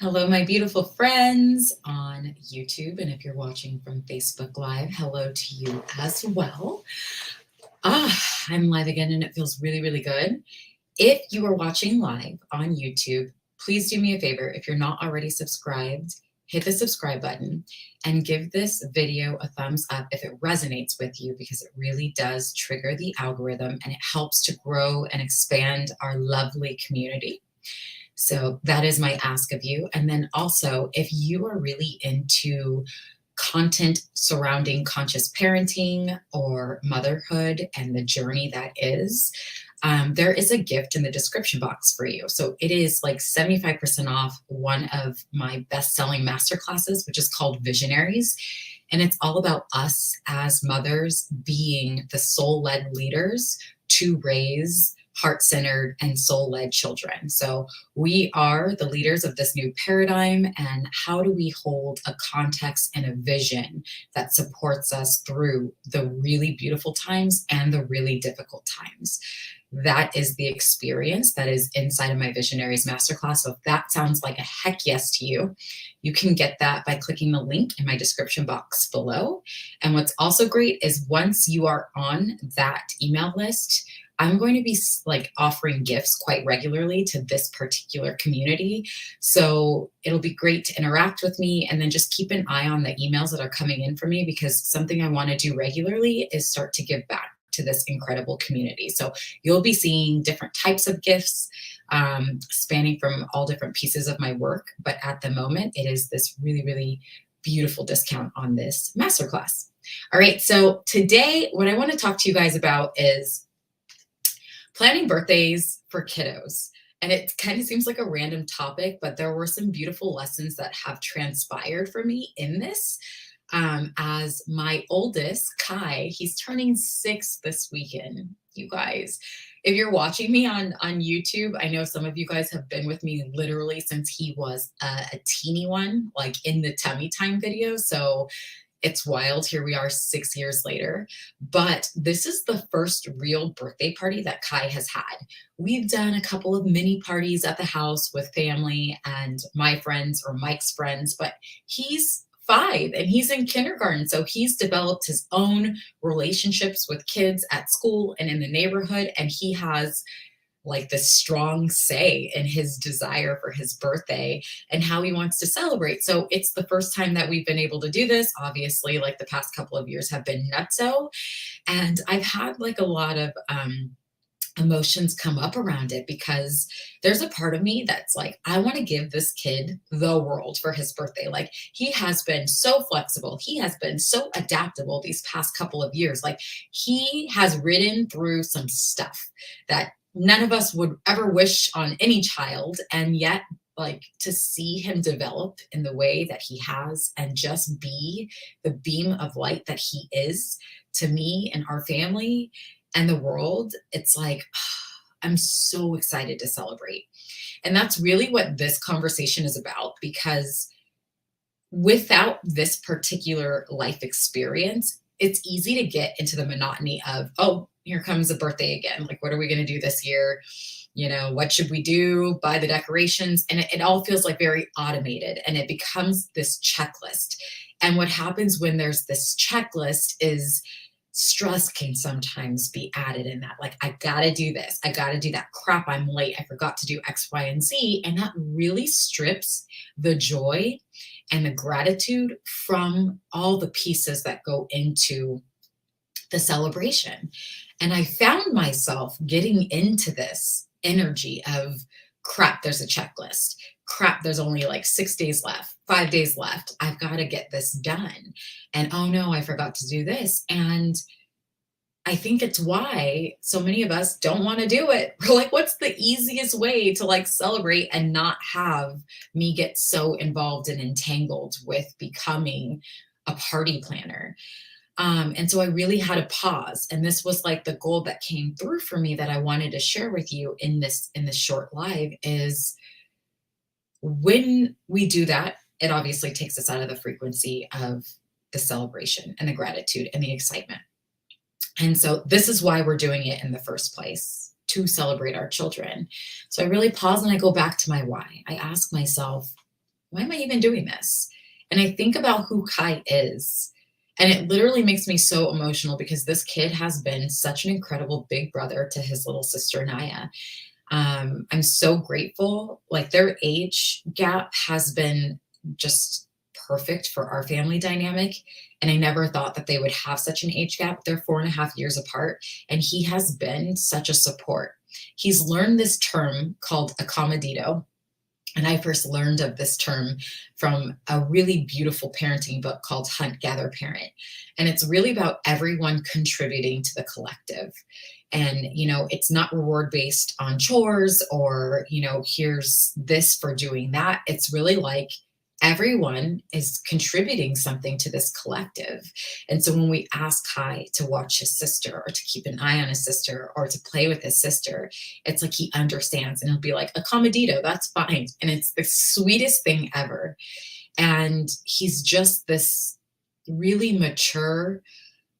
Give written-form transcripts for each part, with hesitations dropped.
Hello, my beautiful friends on YouTube. And if you're watching from Facebook Live, hello to you as well. I'm live again and it feels really, really good. If you are watching live on YouTube, please do me a favor. If you're not already subscribed, hit the subscribe button and give this video a thumbs up if it resonates with you, because it really does trigger the algorithm and it helps to grow and expand our lovely community. So that is my ask of you. And then also, if you are really into content surrounding conscious parenting or motherhood and the journey that is, there is a gift in the description box for you. So it is like 75% off one of my best-selling masterclasses, which is called Visionaries. And it's all about us as mothers being the soul-led leaders to raise heart-centered and soul-led children. So we are the leaders of this new paradigm, and how do we hold a context and a vision that supports us through the really beautiful times and the really difficult times? That is the experience that is inside of my Visionaries Masterclass. So if that sounds like a heck yes to you, you can get that by clicking the link in my description box below. And what's also great is once you are on that email list, I'm going to be like offering gifts quite regularly to this particular community. So it'll be great to interact with me, and then just keep an eye on the emails that are coming in for me, because something I want to do regularly is start to give back to this incredible community. So you'll be seeing different types of gifts spanning from all different pieces of my work. But at the moment, it is this really, really beautiful discount on this masterclass. All right. So today, what I want to talk to you guys about is planning birthdays for kiddos. And it kind of seems like a random topic, but there were some beautiful lessons that have transpired for me in this. As my oldest, Kai, he's turning 6 this weekend, you guys. If you're watching me on YouTube, I know some of you guys have been with me literally since he was a teeny one, like in the tummy time video. So it's wild. Here we are 6 years later. But this is the first real birthday party that Kai has had. We've done a couple of mini parties at the house with family and my friends or Mike's friends, but he's 5 and he's in kindergarten. So he's developed his own relationships with kids at school and in the neighborhood. And he has like this strong say in his desire for his birthday and how he wants to celebrate. So it's the first time that we've been able to do this. Obviously, like the past couple of years have been nutso. And I've had like a lot of emotions come up around it, because there's a part of me that's like, I want to give this kid the world for his birthday. Like, he has been so flexible. He has been so adaptable these past couple of years. Like, he has ridden through some stuff that none of us would ever wish on any child. And yet, like, to see him develop in the way that he has and just be the beam of light that he is to me and our family and the world, it's like, I'm so excited to celebrate. And that's really what this conversation is about, because without this particular life experience, it's easy to get into the monotony of, oh, here comes a birthday again. Like, what are we going to do this year? You know, what should we do? Buy the decorations. And it all feels like very automated, and it becomes this checklist. And what happens when there's this checklist is stress can sometimes be added in that. Like, I got to do this. I got to do that. Crap, I'm late. I forgot to do X, Y, and Z. And that really strips the joy and the gratitude from all the pieces that go into the celebration. And I found myself getting into this energy of, crap, there's a checklist. Crap, there's only like 6 days left, 5 days left. I've got to get this done. And oh no, I forgot to do this. And I think it's why so many of us don't want to do it. We're like, what's the easiest way to like celebrate and not have me get so involved and entangled with becoming a party planner? And so I really had to pause. And this was like the goal that came through for me that I wanted to share with you in this short live is, when we do that, it obviously takes us out of the frequency of the celebration and the gratitude and the excitement. And so this is why we're doing it in the first place, to celebrate our children. So I really pause and I go back to my why. I ask myself, why am I even doing this? And I think about who Kai is. And it literally makes me so emotional because this kid has been such an incredible big brother to his little sister, Naya. I'm so grateful. Like their age gap has been just perfect for our family dynamic. And I never thought that they would have such an age gap. They're 4.5 years apart. And he has been such a support. He's learned this term called accommodito. And I first learned of this term from a really beautiful parenting book called Hunt, Gather, Parent. And it's really about everyone contributing to the collective. And, it's not reward based on chores or, here's this for doing that. It's really like everyone is contributing something to this collective. And so when we ask Kai to watch his sister or to keep an eye on his sister or to play with his sister, it's like he understands and he'll be like, accommodito, that's fine. And it's the sweetest thing ever. And he's just this really mature,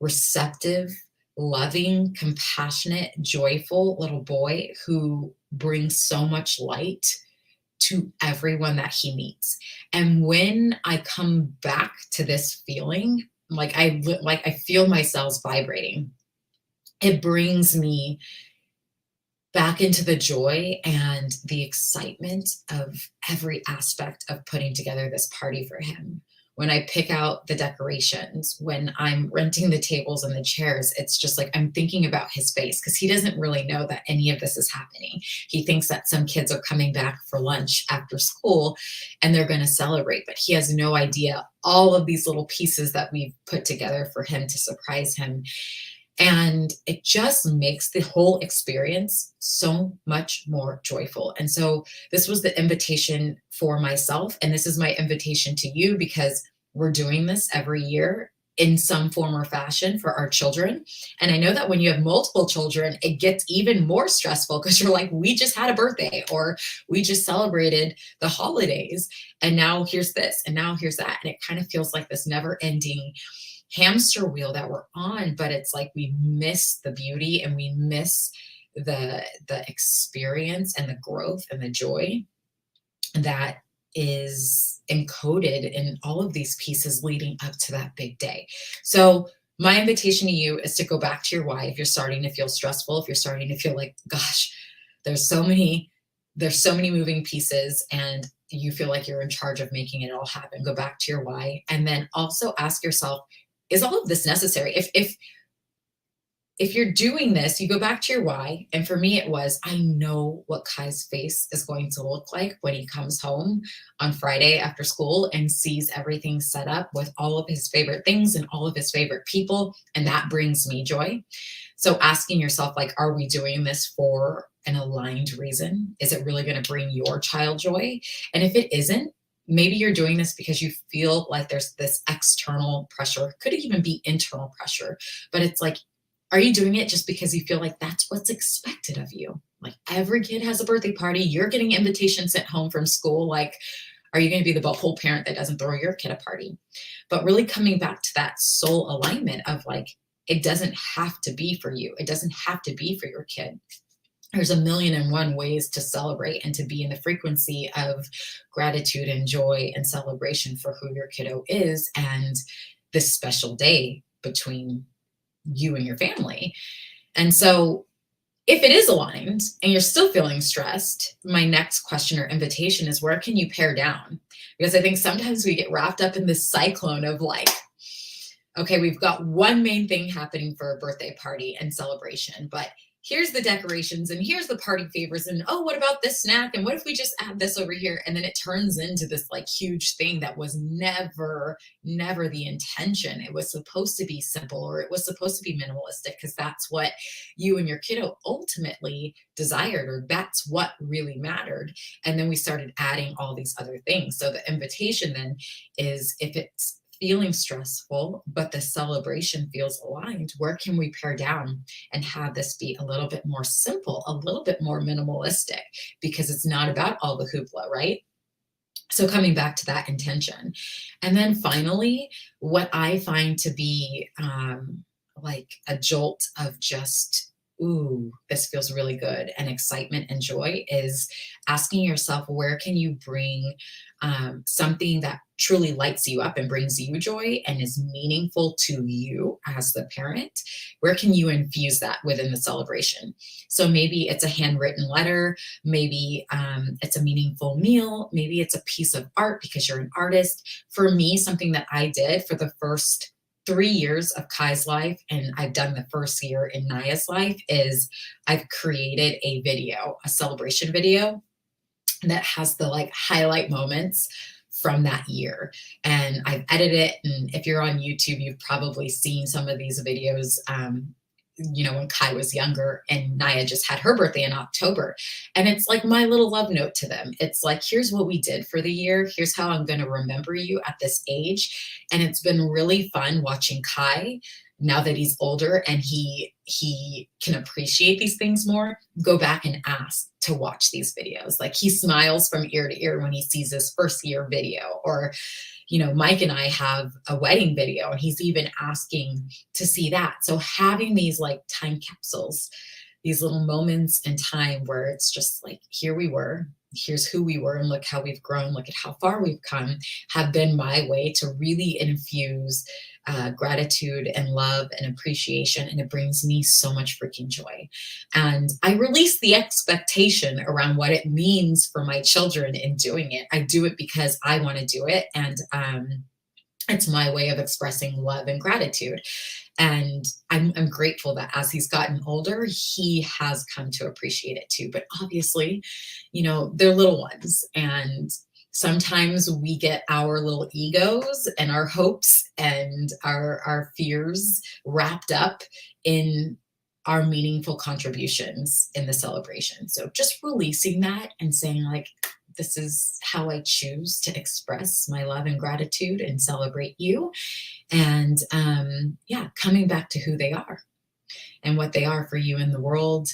receptive, loving, compassionate, joyful little boy who brings so much light to everyone that he meets. And when I come back to this feeling, I feel my cells vibrating. It brings me back into the joy and the excitement of every aspect of putting together this party for him. When I pick out the decorations, when I'm renting the tables and the chairs, it's just like I'm thinking about his face because he doesn't really know that any of this is happening. He thinks that some kids are coming back for lunch after school and they're going to celebrate, but he has no idea all of these little pieces that we've put together for him to surprise him. And it just makes the whole experience so much more joyful. And so this was the invitation for myself. And this is my invitation to you because we're doing this every year in some form or fashion for our children. And I know that when you have multiple children, it gets even more stressful because you're like, we just had a birthday or we just celebrated the holidays. And now here's this and now here's that. And it kind of feels like this never ending hamster wheel that we're on, but it's like we miss the beauty and we miss the experience and the growth and the joy that is encoded in all of these pieces leading up to that big day. So my invitation to you is to go back to your why. If you're starting to feel stressful, if you're starting to feel like, gosh, there's so many moving pieces and you feel like you're in charge of making it all happen, go back to your why. And then also ask yourself, is all of this necessary? If you're doing this, you go back to your why. And for me, it was, I know what Kai's face is going to look like when he comes home on Friday after school and sees everything set up with all of his favorite things and all of his favorite people. And that brings me joy. So asking yourself, like, are we doing this for an aligned reason? Is it really going to bring your child joy? And if it isn't, maybe you're doing this because you feel like there's this external pressure, could even be internal pressure, but it's like, are you doing it just because you feel like that's what's expected of you? Like every kid has a birthday party, you're getting invitations sent home from school. Like, are you going to be the whole parent that doesn't throw your kid a party? But really coming back to that soul alignment of like, it doesn't have to be for you. It doesn't have to be for your kid. There's 1,000,001 ways to celebrate and to be in the frequency of gratitude and joy and celebration for who your kiddo is and this special day between you and your family. And so if it is aligned and you're still feeling stressed, my next question or invitation is, where can you pare down? Because I think sometimes we get wrapped up in this cyclone of like, okay, we've got one main thing happening for a birthday party and celebration, but here's the decorations and here's the party favors and oh, what about this snack? And what if we just add this over here? And then it turns into this like huge thing that was never the intention. It was supposed to be simple or it was supposed to be minimalistic because that's what you and your kiddo ultimately desired or that's what really mattered. And then we started adding all these other things. So the invitation then is, if it's feeling stressful, but the celebration feels aligned, where can we pare down and have this be a little bit more simple, a little bit more minimalistic, because it's not about all the hoopla, right? So coming back to that intention. And then finally, what I find to be like a jolt of just ooh, this feels really good, and excitement and joy, is asking yourself, where can you bring something that truly lights you up and brings you joy and is meaningful to you as the parent? Where can you infuse that within the celebration? So maybe it's a handwritten letter, maybe it's a meaningful meal, maybe it's a piece of art because you're an artist. For me, something that I did for the first 3 years of Kai's life, and I've done the first year in Naya's life, is I've created a video, a celebration video that has the like highlight moments from that year. And I've edited it. And if you're on YouTube, you've probably seen some of these videos. When Kai was younger and Naya just had her birthday in October. And it's like my little love note to them. It's like, here's what we did for the year. Here's how I'm going to remember you at this age. And it's been really fun watching Kai, now that he's older and he can appreciate these things more, go back and ask to watch these videos. Like, he smiles from ear to ear when he sees his first year video. Or Mike and I have a wedding video and he's even asking to see that. So having these like time capsules, these little moments in time where it's just like, here we were, here's who we were, and look how we've grown, look at how far we've come, have been my way to really infuse gratitude and love and appreciation. And it brings me so much freaking joy. And I release the expectation around what it means for my children in doing it. I do it because I want to do it. And it's my way of expressing love and gratitude. And I'm grateful that as he's gotten older, he has come to appreciate it too. But obviously, they're little ones. And sometimes we get our little egos and our hopes and our fears wrapped up in our meaningful contributions in the celebration. So just releasing that and saying, like, this is how I choose to express my love and gratitude and celebrate you. And coming back to who they are and what they are for you in the world,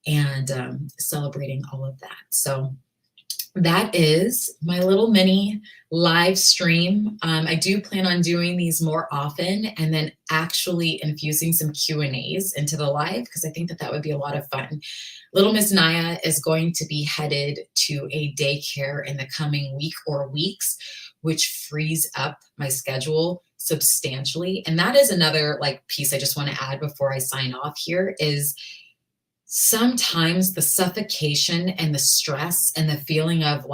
and celebrating all of that. So that is my little mini live stream. I do plan on doing these more often, and then actually infusing some Q&As into the live, because I think that would be a lot of fun. Little Miss Naya is going to be headed to a daycare in the coming week or weeks, which frees up my schedule substantially. And that is another piece I just want to add before I sign off here, is sometimes the suffocation and the stress and the feeling of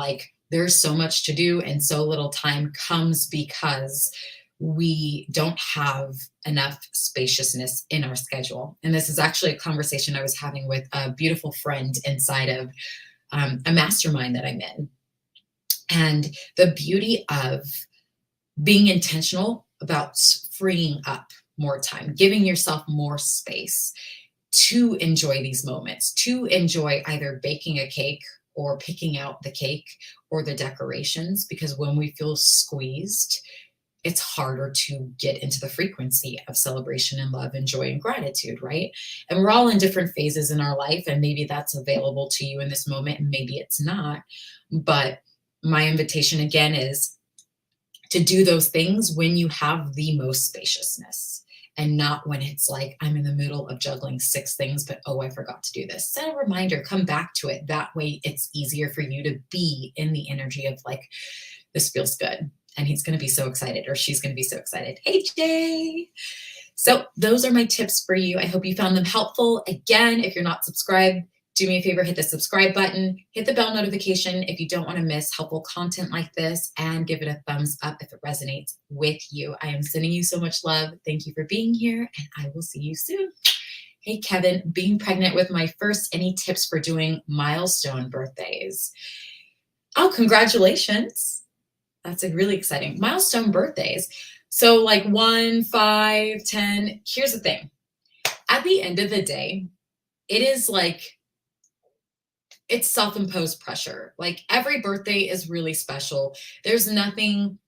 there's so much to do and so little time comes because we don't have enough spaciousness in our schedule. And this is actually a conversation I was having with a beautiful friend inside of a mastermind that I'm in. And the beauty of being intentional about freeing up more time, giving yourself more space to enjoy these moments, to enjoy either baking a cake or picking out the cake or the decorations, because when we feel squeezed, it's harder to get into the frequency of celebration and love and joy and gratitude, right? And we're all in different phases in our life, and maybe that's available to you in this moment, and maybe it's not. But my invitation again is to do those things when you have the most spaciousness, and not when it's like, I'm in the middle of juggling 6 things, but oh, I forgot to do this. Set a reminder, come back to it. That way it's easier for you to be in the energy of this feels good. And he's going to be so excited, or she's going to be so excited. Hey, Jay. So those are my tips for you. I hope you found them helpful. Again, if you're not subscribed, do me a favor, hit the subscribe button, hit the bell notification if you don't want to miss helpful content like this, and give it a thumbs up if it resonates with you. I am sending you so much love. Thank you for being here, and I will see you soon. Hey, Kevin, being pregnant with my first, any tips for doing milestone birthdays? Oh, congratulations. That's really exciting. Milestone birthdays. So 1, 5, 10. Here's the thing. At the end of the day, it is it's self-imposed pressure. Every birthday is really special. There's nothing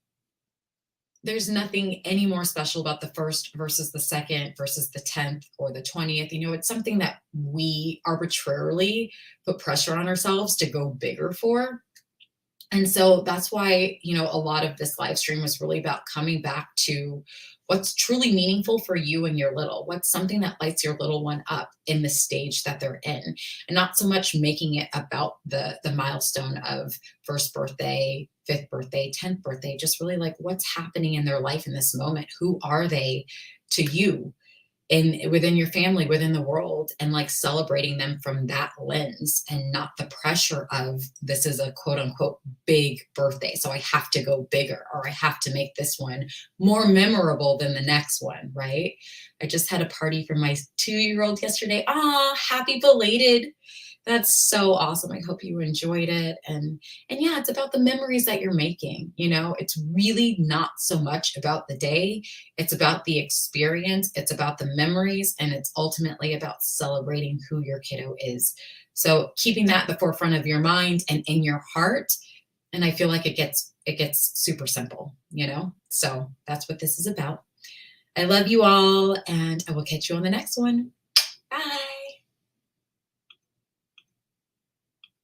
any more special about the first versus the second versus the 10th or the 20th. It's something that we arbitrarily put pressure on ourselves to go bigger for. And so that's why, a lot of this live stream was really about coming back to what's truly meaningful for you and your little. What's something that lights your little one up in the stage that they're in, and not so much making it about the milestone of first birthday, fifth birthday, 10th birthday, just really like what's happening in their life in this moment. Who are they to you? Within your family, within the world, and like celebrating them from that lens, and not the pressure of this is a quote unquote big birthday, so I have to go bigger, or I have to make this one more memorable than the next one, right? I just had a party for my 2-year old yesterday. Ah, happy belated. That's so awesome. I hope you enjoyed it. And yeah, it's about the memories that you're making. It's really not so much about the day. It's about the experience. It's about the memories, and it's ultimately about celebrating who your kiddo is. So keeping that at the forefront of your mind and in your heart. And I feel like it gets super simple. So that's what this is about. I love you all, and I will catch you on the next one.